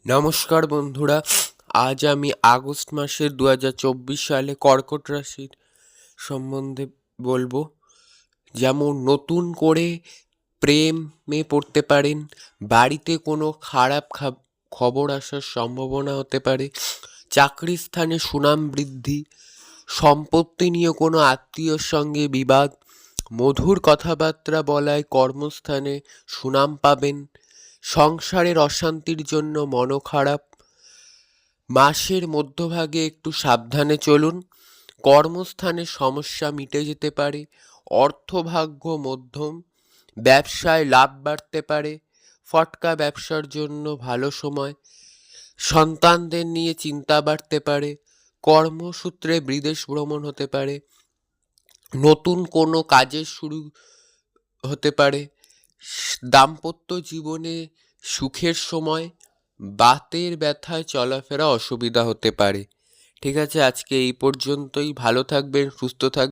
নমস্কার বন্ধুরা, আজ আমি আগস্ট মাসের 2024 সালে কর্কট রাশির সম্বন্ধে বলবো। যেমন নতুন করে প্রেমে পড়তে পারেন, বাড়িতে কোনো খারাপ খবর আসার সম্ভাবনা হতে পারে, চাকরির স্থানে সুনাম বৃদ্ধি, সম্পত্তি নিয়ে কোনো আত্মীয়র সঙ্গে বিবাদ, মধুর কথাবার্তা বলায় কর্মস্থানে সুনাম পাবেন, সংসারের অশান্তির জন্য মন খারাপ। মাসের মধ্যভাগে একটু সাবধানে চলুন, কর্মস্থানে সমস্যা মিটে যেতে পারে, অর্থভাগ্য মধ্যম, ব্যবসায় লাভ বাড়তে পারে, ফটকা ব্যবসার জন্য ভালো সময়, সন্তানদের নিয়ে চিন্তা বাড়তে পারে, কর্মসূত্রে বিদেশ ভ্রমণ হতে পারে, নতুন কোনো কাজের শুরু হতে পারে, দাম্পত্য জীবনে সুখের সময়, বাতের ব্যথায় চলাফেরা অসুবিধা হতে পারে। ঠিক আছে, আজকে এই পর্যন্তই। ভালো থাকবেন, সুস্থ থাকবেন।